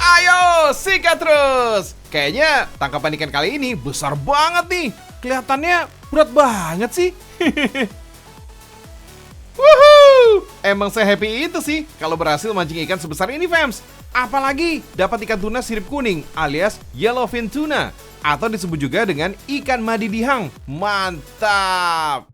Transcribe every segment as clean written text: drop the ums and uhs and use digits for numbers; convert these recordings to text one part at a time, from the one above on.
Ayo, sikat terus. Kayaknya tangkapan ikan kali ini besar banget nih. Kelihatannya berat banget sih. Wuhuu! Emang saya happy itu sih kalau berhasil mancing ikan sebesar ini, fams. Apalagi dapat ikan tuna sirip kuning alias yellowfin tuna atau disebut juga dengan ikan madi dihang. Mantap!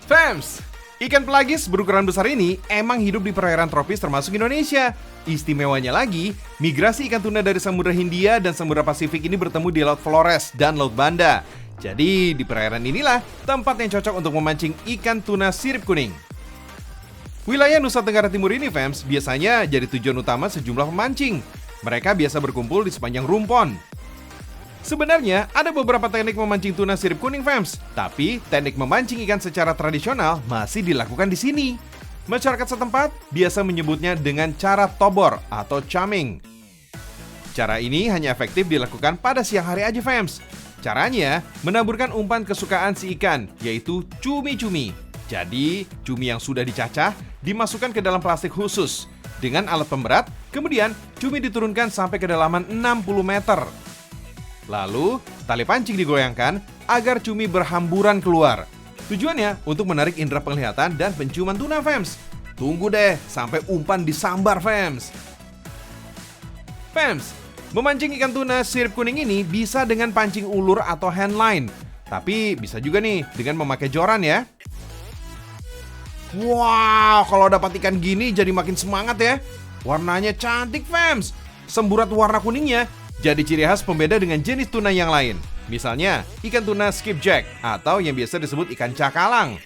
Fams, ikan pelagis berukuran besar ini emang hidup di perairan tropis termasuk Indonesia. Istimewanya lagi, migrasi ikan tuna dari Samudra Hindia dan Samudra Pasifik ini bertemu di Laut Flores dan Laut Banda. Jadi di perairan inilah tempat yang cocok untuk memancing ikan tuna sirip kuning. Wilayah Nusa Tenggara Timur ini, fams, biasanya jadi tujuan utama sejumlah pemancing. Mereka biasa berkumpul di sepanjang rumpon. Sebenarnya ada beberapa teknik memancing tuna sirip kuning, fams, tapi teknik memancing ikan secara tradisional masih dilakukan di sini. Masyarakat setempat biasa menyebutnya dengan cara tobor atau chaming. Cara ini hanya efektif dilakukan pada siang hari aja, fams. Caranya, menaburkan umpan kesukaan si ikan, yaitu cumi-cumi. Jadi, cumi yang sudah dicacah dimasukkan ke dalam plastik khusus. Dengan alat pemberat, kemudian cumi diturunkan sampai kedalaman 60 meter. Lalu, tali pancing digoyangkan agar cumi berhamburan keluar. Tujuannya untuk menarik indera penglihatan dan penciuman tuna, fams. Tunggu deh sampai umpan disambar, fams. Fams, memancing ikan tuna sirip kuning ini bisa dengan pancing ulur atau handline. Tapi bisa juga nih dengan memakai joran ya. Wow, kalau dapat ikan gini jadi makin semangat ya. Warnanya cantik, fams. Semburat warna kuningnya jadi ciri khas pembeda dengan jenis tuna yang lain. Misalnya, ikan tuna skipjack atau yang biasa disebut ikan cakalang.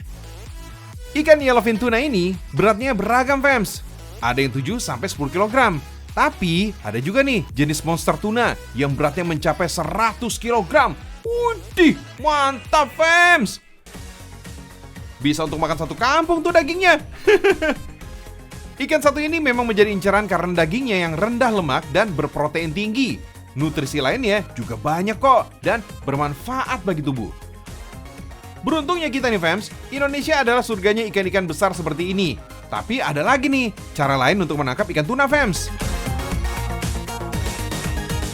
Ikan yellowfin tuna ini beratnya beragam, fams. Ada yang 7-10 kg. Tapi ada juga nih jenis monster tuna yang beratnya mencapai 100 kg. Widih, mantap, fams. Bisa untuk makan satu kampung tuh dagingnya. Ikan satu ini memang menjadi incaran karena dagingnya yang rendah lemak dan berprotein tinggi. Nutrisi lainnya juga banyak kok dan bermanfaat bagi tubuh. Beruntungnya kita nih, fams, Indonesia adalah surganya ikan-ikan besar seperti ini. Tapi ada lagi nih cara lain untuk menangkap ikan tuna, fams.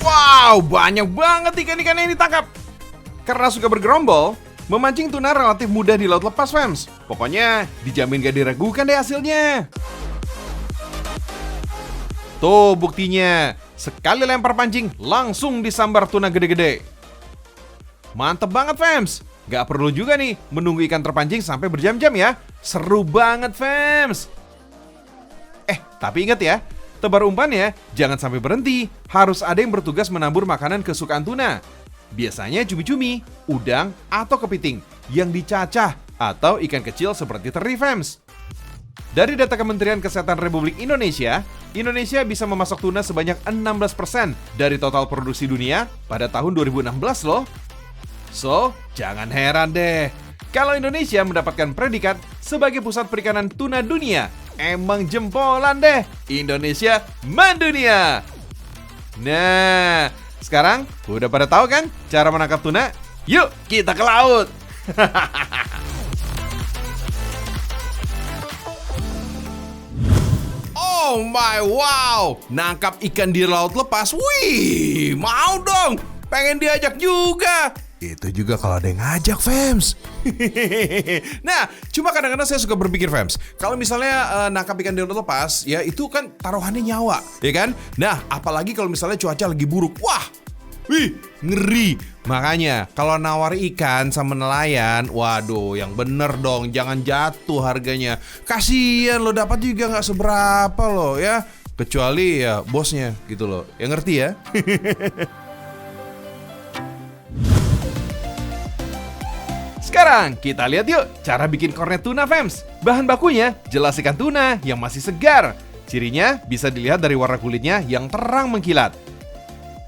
Wow, banyak banget ikan-ikan yang ditangkap. Karena suka bergerombol, memancing tuna relatif mudah di laut lepas, fams. Pokoknya dijamin gak diragukan deh hasilnya. Tuh buktinya. Sekali lempar pancing, langsung disambar tuna gede-gede. Mantep banget, fams. Gak perlu juga nih menunggu ikan terpancing sampai berjam-jam ya. Seru banget, fams. Tapi ingat ya, tebar umpannya jangan sampai berhenti. Harus ada yang bertugas menabur makanan kesukaan tuna. Biasanya cumi-cumi, udang, atau kepiting yang dicacah atau ikan kecil seperti teri, fams. Dari data Kementerian Kesehatan Republik Indonesia, Indonesia bisa memasak tuna sebanyak 16% dari total produksi dunia pada tahun 2016 loh. So, jangan heran deh kalau Indonesia mendapatkan predikat sebagai pusat perikanan tuna dunia. Emang jempolan deh, Indonesia mendunia. Nah, sekarang udah pada tahu kan cara menangkap tuna? Yuk kita ke laut. Oh my wow, nangkap ikan di laut lepas. Wih, mau dong, pengen diajak juga. Itu juga kalau ada yang ngajak, fams. Nah, cuma kadang-kadang saya suka berpikir, fams, kalau misalnya nangkap ikan di laut lepas, ya itu kan taruhannya nyawa, ya kan? Nah, apalagi kalau misalnya cuaca lagi buruk. Wah, wih, ngeri. Makanya kalau nawar ikan sama nelayan, waduh, yang bener dong, jangan jatuh harganya. Kasian lo, dapat juga nggak seberapa lo ya. Kecuali ya bosnya gitu loh, yang ngerti ya. Sekarang kita lihat yuk cara bikin kornet tuna, fams. Bahan bakunya jelas ikan tuna yang masih segar. Cirinya bisa dilihat dari warna kulitnya yang terang mengkilat.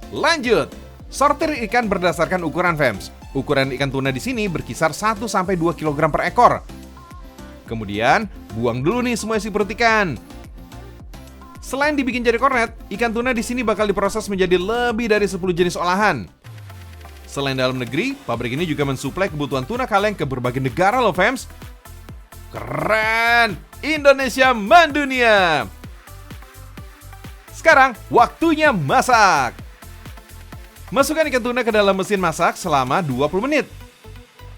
Lanjut. Sortir ikan berdasarkan ukuran, fams. Ukuran ikan tuna di sini berkisar 1-2 kg per ekor. Kemudian, buang dulu nih semua isi perut ikan. Selain dibikin jadi kornet, ikan tuna di sini bakal diproses menjadi lebih dari 10 jenis olahan. Selain dalam negeri, pabrik ini juga mensuplai kebutuhan tuna kaleng ke berbagai negara loh, fams. Keren! Indonesia mendunia! Sekarang waktunya masak. Masukkan ikan tuna ke dalam mesin masak selama 20 menit.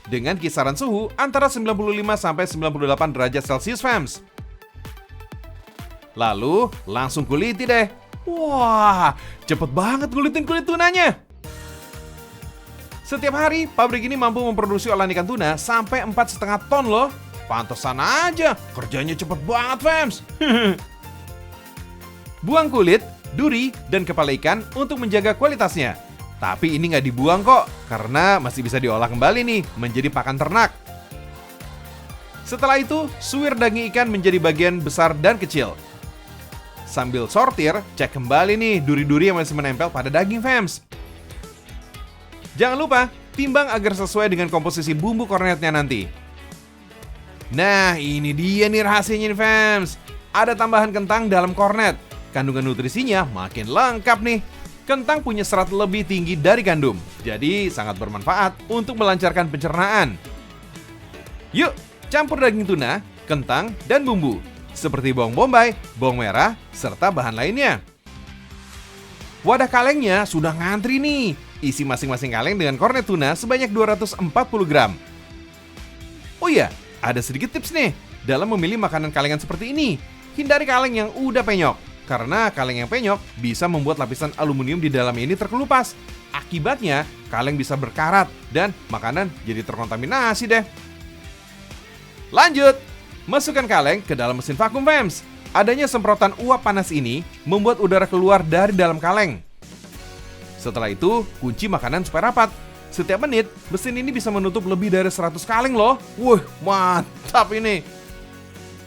Dengan kisaran suhu antara 95-98 derajat Celcius, fams. Lalu langsung kuliti deh. Wah, cepet banget ngulitin kulit tunanya. Setiap hari, pabrik ini mampu memproduksi olahan ikan tuna sampai 4,5 ton loh. Pantesan aja, kerjanya cepet banget, fams. Buang kulit, duri, dan kepala ikan untuk menjaga kualitasnya. Tapi ini nggak dibuang kok, karena masih bisa diolah kembali nih menjadi pakan ternak. Setelah itu, suwir daging ikan menjadi bagian besar dan kecil. Sambil sortir, cek kembali nih duri-duri yang masih menempel pada daging, fams. Jangan lupa, timbang agar sesuai dengan komposisi bumbu kornetnya nanti. Nah, ini dia nih rahasianya nih, fams. Ada tambahan kentang dalam kornet. Kandungan nutrisinya makin lengkap nih. Kentang punya serat lebih tinggi dari gandum, jadi sangat bermanfaat untuk melancarkan pencernaan. Yuk, campur daging tuna, kentang, dan bumbu, seperti bawang bombay, bawang merah, serta bahan lainnya. Wadah kalengnya sudah ngantri nih. Isi masing-masing kaleng dengan kornet tuna sebanyak 240 gram. Oh iya, ada sedikit tips nih dalam memilih makanan kalengan seperti ini. Hindari kaleng yang udah penyok, karena kaleng yang penyok bisa membuat lapisan aluminium di dalam ini terkelupas. Akibatnya, kaleng bisa berkarat dan makanan jadi terkontaminasi deh. Lanjut, masukkan kaleng ke dalam mesin vakum, fams. Adanya semprotan uap panas ini membuat udara keluar dari dalam kaleng. Setelah itu, kunci makanan supaya rapat. Setiap menit, mesin ini bisa menutup lebih dari 100 kaleng loh. Wah, mantap ini.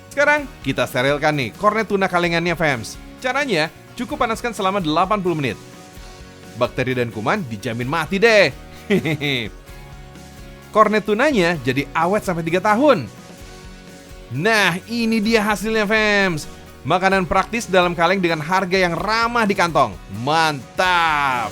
Sekarang, kita sterilkan nih kornet tuna kalengannya, fams. Caranya, cukup panaskan selama 80 menit. Bakteri dan kuman dijamin mati deh. Kornet tunanya jadi awet sampai 3 tahun. Nah, ini dia hasilnya, fams. Makanan praktis dalam kaleng dengan harga yang ramah di kantong. Mantap!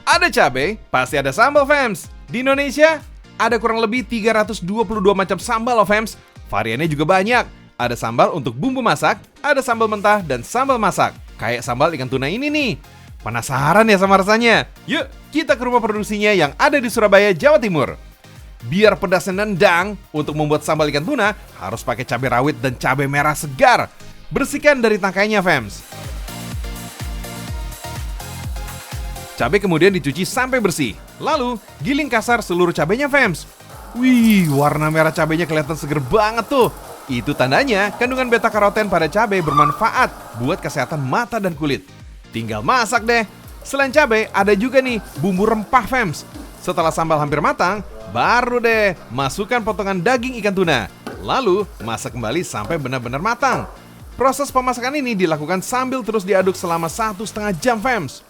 Ada cabai, pasti ada sambal, fams. Di Indonesia, ada kurang lebih 322 macam sambal loh, fams. Variannya juga banyak. Ada sambal untuk bumbu masak, ada sambal mentah, dan sambal masak. Kayak sambal ikan tuna ini nih. Penasaran ya sama rasanya? Yuk, kita ke rumah produksinya yang ada di Surabaya, Jawa Timur. Biar pedasnya nendang, untuk membuat sambal ikan tuna, harus pakai cabai rawit dan cabai merah segar. Bersihkan dari tangkainya, fams. Cabai kemudian dicuci sampai bersih. Lalu, giling kasar seluruh cabainya, fams. Wih, warna merah cabainya kelihatan seger banget tuh. Itu tandanya kandungan beta karoten pada cabai bermanfaat buat kesehatan mata dan kulit. Tinggal masak deh. Selain cabai, ada juga nih bumbu rempah, fams. Setelah sambal hampir matang, baru deh masukkan potongan daging ikan tuna. Lalu, masak kembali sampai benar-benar matang. Proses pemasakan ini dilakukan sambil terus diaduk selama 1,5 jam, fams.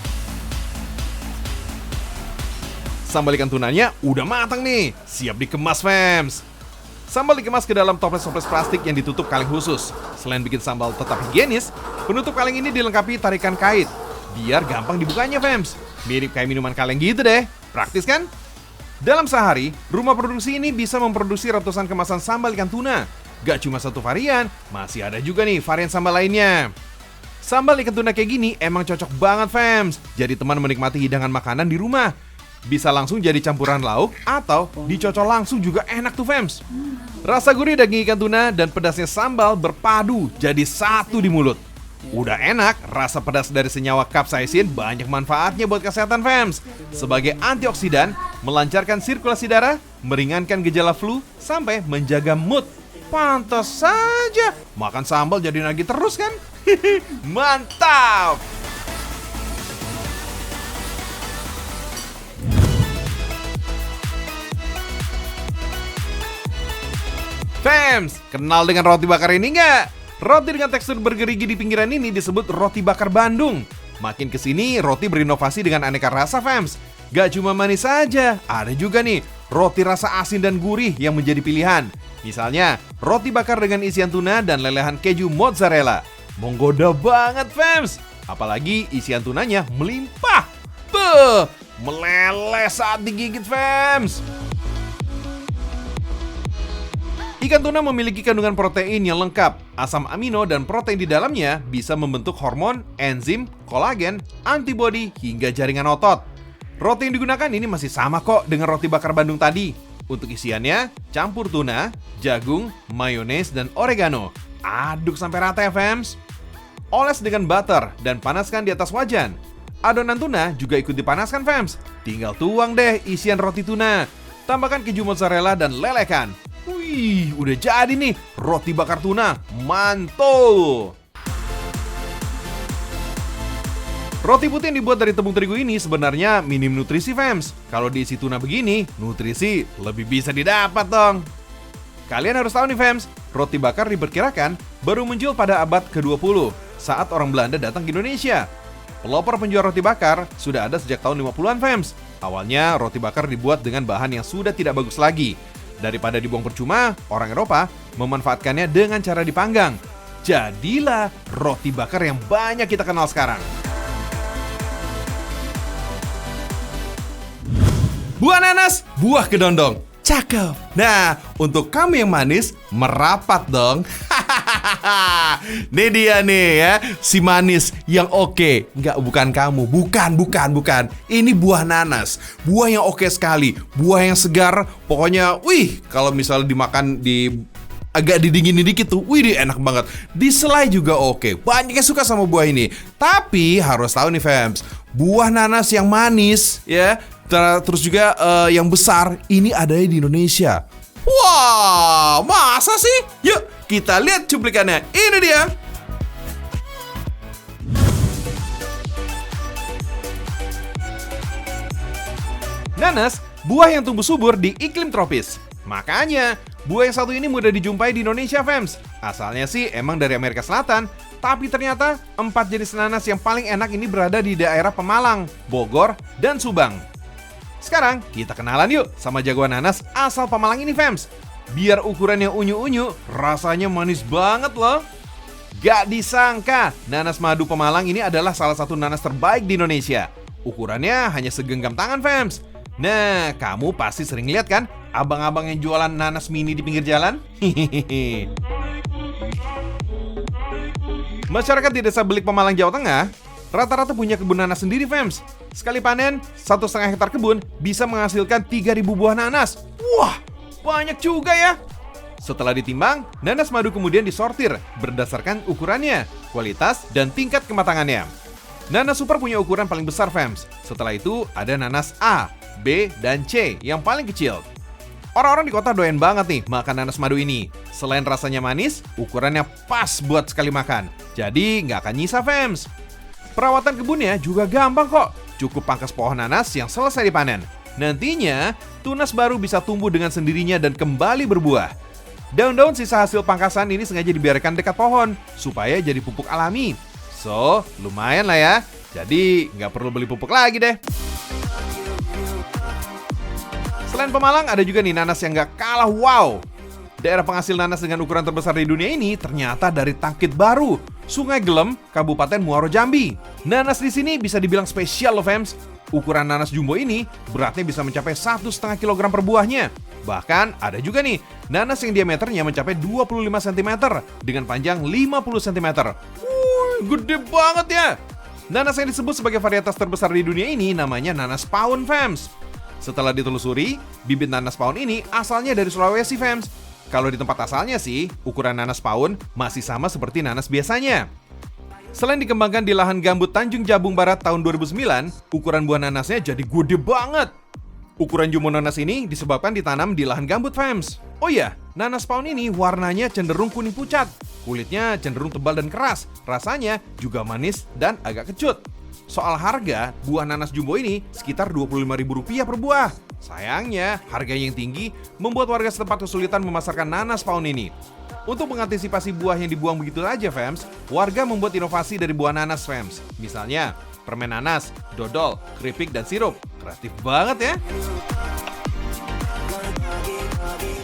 Sambal ikan tunanya udah matang nih, siap dikemas, fams. Sambal dikemas ke dalam toples-toples plastik yang ditutup kaleng khusus. Selain bikin sambal tetap higienis, penutup kaleng ini dilengkapi tarikan kait, biar gampang dibukanya, fams. Mirip kayak minuman kaleng gitu deh, praktis kan? Dalam sehari, rumah produksi ini bisa memproduksi ratusan kemasan sambal ikan tuna. Gak cuma satu varian, masih ada juga nih varian sambal lainnya. Sambal ikan tuna kayak gini emang cocok banget, fams. Jadi teman menikmati hidangan makanan di rumah. Bisa langsung jadi campuran lauk atau dicocol langsung juga enak tuh, fams. Rasa gurih daging ikan tuna dan pedasnya sambal berpadu jadi satu di mulut. Udah enak, rasa pedas dari senyawa capsaicin banyak manfaatnya buat kesehatan, fams. Sebagai antioksidan, melancarkan sirkulasi darah, meringankan gejala flu, sampai menjaga mood. Pantas saja makan sambal jadi nagih terus kan? Mantap! Fams, kenal dengan roti bakar ini nggak? Roti dengan tekstur bergerigi di pinggiran ini disebut roti bakar Bandung. Makin kesini, roti berinovasi dengan aneka rasa, fams. Gak cuma manis saja, ada juga nih roti rasa asin dan gurih yang menjadi pilihan. Misalnya, roti bakar dengan isian tuna dan lelehan keju mozzarella. Menggoda banget, fams. Apalagi isian tunanya melimpah. Meleleh saat digigit, fams. Ikan tuna memiliki kandungan protein yang lengkap. Asam amino dan protein di dalamnya bisa membentuk hormon, enzim, kolagen, antibodi, hingga jaringan otot. Roti yang digunakan ini masih sama kok dengan roti bakar Bandung tadi. Untuk isiannya, campur tuna, jagung, mayones, dan oregano. Aduk sampai rata ya fams. Oles dengan butter dan panaskan di atas wajan. Adonan tuna juga ikut dipanaskan fams. Tinggal tuang deh isian roti tuna. Tambahkan keju mozzarella dan lelekan. Wih, udah jadi nih roti bakar tuna. Mantul! Roti putih yang dibuat dari tepung terigu ini sebenarnya minim nutrisi fams. Kalau diisi tuna begini, nutrisi lebih bisa didapat dong. Kalian harus tahu nih fams, roti bakar diperkirakan baru muncul pada abad ke-20 saat orang Belanda datang ke Indonesia. Pelopor penjual roti bakar sudah ada sejak tahun 50-an fams. Awalnya roti bakar dibuat dengan bahan yang sudah tidak bagus lagi. Daripada dibuang percuma, orang Eropa memanfaatkannya dengan cara dipanggang. Jadilah roti bakar yang banyak kita kenal sekarang. Buah nanas, buah kedondong. Cakep. Nah, untuk kamu yang manis, merapat dong. Nih dia nih ya, si manis yang oke. Bukan kamu, bukan. Ini buah nanas, buah yang oke sekali, buah yang segar. Pokoknya, wih, kalau misalnya dimakan agak didinginin dikit tuh, wih, enak banget. Diselai juga oke. Banyak yang suka sama buah ini. Tapi harus tahu nih fams, buah nanas yang manis ya, terus juga yang besar ini adanya di Indonesia. Wah, masa sih? Yuk kita lihat cuplikannya. Ini dia. Nanas, buah yang tumbuh subur di iklim tropis. Makanya, buah yang satu ini mudah dijumpai di Indonesia fams. Asalnya sih emang dari Amerika Selatan, tapi ternyata 4 jenis nanas yang paling enak ini berada di daerah Pemalang, Bogor, dan Subang. Sekarang kita kenalan yuk sama jagoan nanas asal Pemalang ini fams. Biar ukurannya unyu-unyu, rasanya manis banget loh. Gak disangka, nanas madu Pemalang ini adalah salah satu nanas terbaik di Indonesia. Ukurannya hanya segenggam tangan fams. Nah, kamu pasti sering lihat kan abang-abang yang jualan nanas mini di pinggir jalan? Masyarakat di desa Belik Pemalang, Jawa Tengah rata-rata punya kebun nanas sendiri fams. Sekali panen, 1,5 hektar kebun bisa menghasilkan 3.000 buah nanas. Wah, banyak juga ya. Setelah ditimbang, nanas madu kemudian disortir berdasarkan ukurannya, kualitas, dan tingkat kematangannya. Nanas super punya ukuran paling besar fams. Setelah itu ada nanas A, B, dan C yang paling kecil. Orang-orang di kota doyan banget nih makan nanas madu ini. Selain rasanya manis, ukurannya pas buat sekali makan. Jadi nggak akan nyisa fams. Perawatan kebunnya juga gampang kok. Cukup pangkas pohon nanas yang selesai dipanen. Nantinya, tunas baru bisa tumbuh dengan sendirinya dan kembali berbuah. Daun-daun sisa hasil pangkasan ini sengaja dibiarkan dekat pohon supaya jadi pupuk alami. So, lumayan lah ya. Jadi, nggak perlu beli pupuk lagi deh. Selain Pemalang, ada juga nih nanas yang nggak kalah wow. Daerah penghasil nanas dengan ukuran terbesar di dunia ini ternyata dari Tangkit Baru, Sungai Gelem, Kabupaten Muaro Jambi. Nanas di sini bisa dibilang spesial loh fams. Ukuran nanas jumbo ini beratnya bisa mencapai 1,5 kg per buahnya. Bahkan ada juga nih nanas yang diameternya mencapai 25 cm dengan panjang 50 cm. Gede banget ya. Nanas yang disebut sebagai varietas terbesar di dunia ini namanya nanas pawon fams. Setelah ditelusuri, bibit nanas pawon ini asalnya dari Sulawesi fams. Kalau di tempat asalnya sih, ukuran nanas pawon masih sama seperti nanas biasanya. Selain dikembangkan di lahan gambut Tanjung Jabung Barat tahun 2009, ukuran buah nanasnya jadi gede banget. Ukuran jumbo nanas ini disebabkan ditanam di lahan gambut fams. Oh iya, nanas pawon ini warnanya cenderung kuning pucat. Kulitnya cenderung tebal dan keras. Rasanya juga manis dan agak kecut. Soal harga, buah nanas jumbo ini sekitar Rp25.000 per buah. Sayangnya, harganya yang tinggi membuat warga setempat kesulitan memasarkan nanas pawon ini. Untuk mengantisipasi buah yang dibuang begitu aja fams, warga membuat inovasi dari buah nanas fams. Misalnya, permen nanas, dodol, keripik, dan sirup. Kreatif banget ya.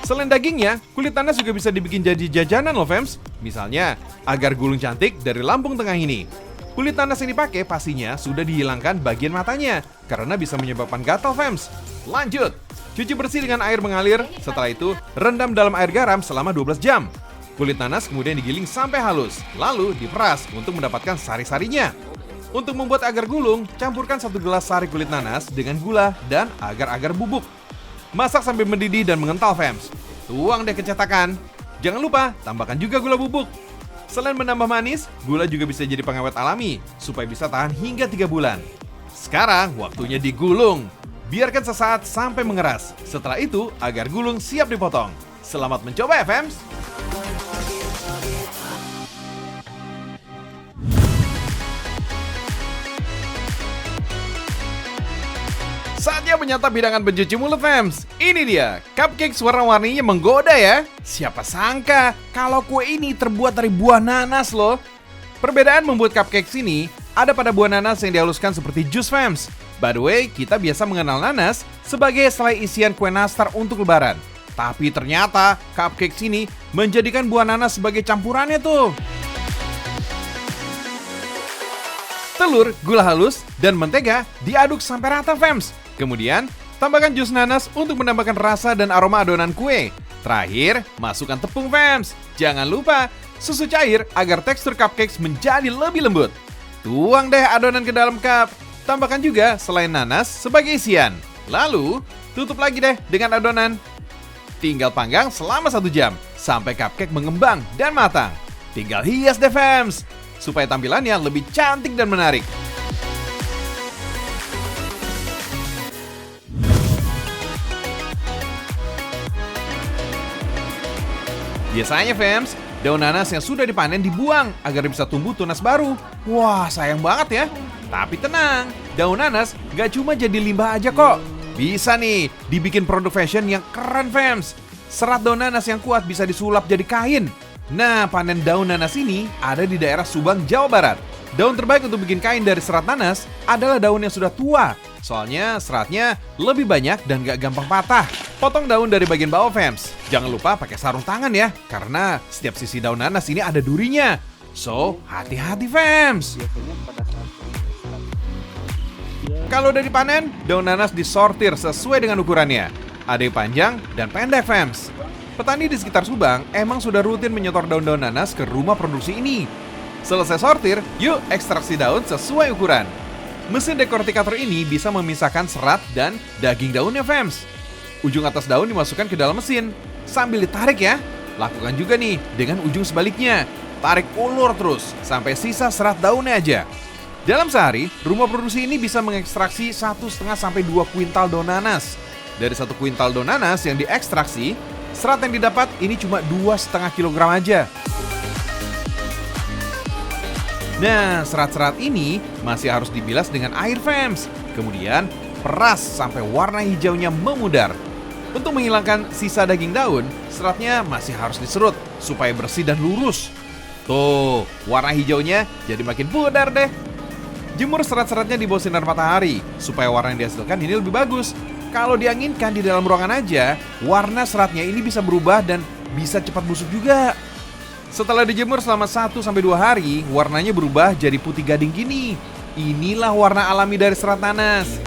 Selain dagingnya, kulit nanas juga bisa dibikin jadi jajanan loh fams. Misalnya, agar gulung cantik dari Lampung Tengah ini. Kulit nanas yang dipakai pastinya sudah dihilangkan bagian matanya karena bisa menyebabkan gatal, fams. Lanjut, cuci bersih dengan air mengalir. Setelah itu, rendam dalam air garam selama 12 jam. Kulit nanas kemudian digiling sampai halus, lalu diperas untuk mendapatkan sari-sarinya. Untuk membuat agar gulung, campurkan 1 gelas sari kulit nanas dengan gula dan agar-agar bubuk. Masak sampai mendidih dan mengental, fams. Tuang deh ke cetakan. Jangan lupa, tambahkan juga gula bubuk. Selain menambah manis, gula juga bisa jadi pengawet alami supaya bisa tahan hingga 3 bulan. Sekarang waktunya digulung. Biarkan sesaat sampai mengeras. Setelah itu, agar gulung siap dipotong. Selamat mencoba ya, fams! Saatnya menyantap hidangan pencuci mulut, fams. Ini dia, cupcake warna-warninya menggoda ya. Siapa sangka kalau kue ini terbuat dari buah nanas loh. Perbedaan membuat cupcake ini ada pada buah nanas yang dihaluskan seperti jus, fams. By the way, kita biasa mengenal nanas sebagai selai isian kue nastar untuk lebaran. Tapi ternyata cupcake ini menjadikan buah nanas sebagai campurannya tuh. Telur, gula halus, dan mentega diaduk sampai rata, fams. Kemudian, tambahkan jus nanas untuk menambahkan rasa dan aroma adonan kue. Terakhir, masukkan tepung, fams. Jangan lupa, susu cair agar tekstur cupcakes menjadi lebih lembut. Tuang deh adonan ke dalam cup. Tambahkan juga selai nanas sebagai isian. Lalu, tutup lagi deh dengan adonan. Tinggal panggang selama 1 jam, sampai cupcake mengembang dan matang. Tinggal hias deh, fams, supaya tampilannya lebih cantik dan menarik. Biasanya, fams, daun nanas yang sudah dipanen dibuang agar bisa tumbuh tunas baru. Wah, sayang banget ya. Tapi tenang, daun nanas gak cuma jadi limbah aja kok. Bisa nih dibikin produk fashion yang keren, fams. Serat daun nanas yang kuat bisa disulap jadi kain. Nah, panen daun nanas ini ada di daerah Subang, Jawa Barat. Daun terbaik untuk bikin kain dari serat nanas adalah daun yang sudah tua. Soalnya seratnya lebih banyak dan gak gampang patah. Potong daun dari bagian bawah, fams. Jangan lupa pakai sarung tangan ya, karena setiap sisi daun nanas ini ada durinya. So, hati-hati, fams. Kalau udah dipanen, daun nanas disortir sesuai dengan ukurannya. Ada yang panjang dan pendek, fams. Petani di sekitar Subang emang sudah rutin menyetor daun-daun nanas ke rumah produksi ini. Selesai sortir, yuk ekstraksi daun sesuai ukuran. Mesin dekortikator ini bisa memisahkan serat dan daging daunnya, fams. Ujung atas daun dimasukkan ke dalam mesin. Sambil ditarik ya. Lakukan juga nih dengan ujung sebaliknya. Tarik ulur terus sampai sisa serat daunnya aja. Dalam sehari, rumah produksi ini bisa mengekstraksi 1,5 sampai 2 kuintal daun nanas. Dari 1 kuintal daun nanas yang diekstraksi, serat yang didapat ini cuma 2,5 kilogram aja. Nah, serat-serat ini masih harus dibilas dengan air, fams. Kemudian, peras sampai warna hijaunya memudar. Untuk menghilangkan sisa daging daun, seratnya masih harus diserut supaya bersih dan lurus. Tuh, warna hijaunya jadi makin pudar deh. Jemur serat-seratnya di bawah sinar matahari supaya warna yang dihasilkan ini lebih bagus. Kalau dianginkan di dalam ruangan aja, warna seratnya ini bisa berubah dan bisa cepat busuk juga. Setelah dijemur selama 1-2 hari, warnanya berubah jadi putih gading gini. Inilah warna alami dari serat nanas.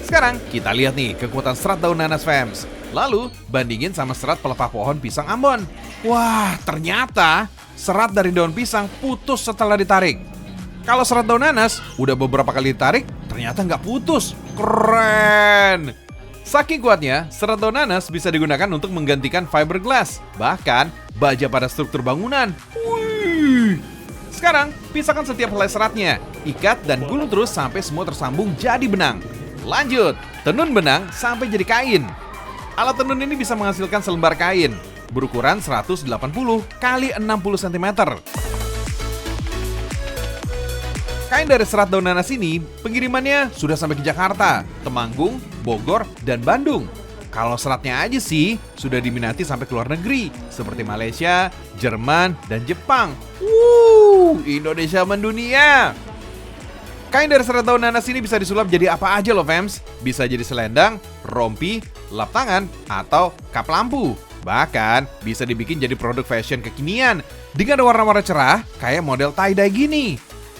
Sekarang kita lihat nih kekuatan serat daun nanas, fams. Lalu bandingin sama serat pelepah pohon pisang Ambon. Wah, ternyata serat dari daun pisang putus setelah ditarik. Kalau serat daun nanas udah beberapa kali ditarik, ternyata nggak putus. Keren! Saking kuatnya, serat daun nanas bisa digunakan untuk menggantikan fiberglass, bahkan baja pada struktur bangunan. Wih! Sekarang, pisahkan setiap helai seratnya, ikat dan gulung terus sampai semua tersambung jadi benang. Lanjut, tenun benang sampai jadi kain. Alat tenun ini bisa menghasilkan selembar kain berukuran 180 x 60 cm. Kain dari serat daun nanas ini, pengirimannya sudah sampai ke Jakarta, Temanggung, Bogor, dan Bandung. Kalau seratnya aja sih, sudah diminati sampai ke luar negeri, seperti Malaysia, Jerman, dan Jepang. Indonesia mendunia! Kain dari serat daun nanas ini bisa disulap jadi apa aja loh, fams. Bisa jadi selendang, rompi, lap tangan, atau kap lampu. Bahkan bisa dibikin jadi produk fashion kekinian dengan warna-warna cerah kayak model tie-dye gini.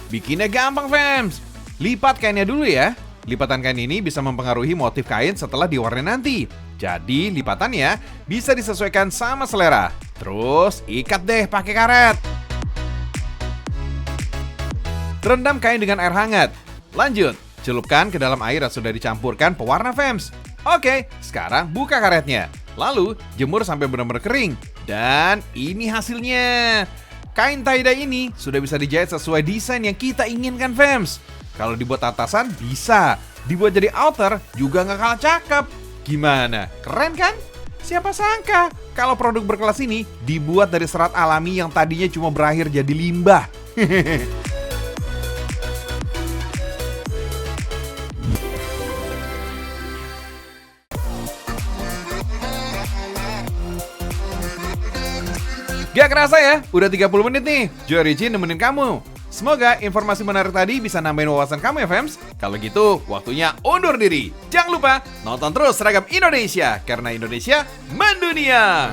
Bikinnya gampang, fams. Lipat kainnya dulu ya. Lipatan kain ini bisa mempengaruhi motif kain setelah diwarnai nanti. Jadi lipatannya bisa disesuaikan sama selera. Terus ikat deh pakai karet. Rendam kain dengan air hangat. Lanjut, celupkan ke dalam air yang sudah dicampurkan pewarna, fams. Oke, sekarang buka karetnya. Lalu jemur sampai benar-benar kering. Dan ini hasilnya. Kain tie-dye ini sudah bisa dijahit sesuai desain yang kita inginkan, fams. Kalau dibuat atasan bisa, dibuat jadi outer juga nggak kalah cakep. Gimana? Keren kan? Siapa sangka kalau produk berkelas ini dibuat dari serat alami yang tadinya cuma berakhir jadi limbah. Gak kerasa ya, udah 30 menit nih. Joy Ricci nemenin kamu. Semoga informasi menarik tadi bisa nambahin wawasan kamu ya, fams. Kalau gitu, waktunya undur diri. Jangan lupa nonton terus Seragam Indonesia, karena Indonesia mendunia.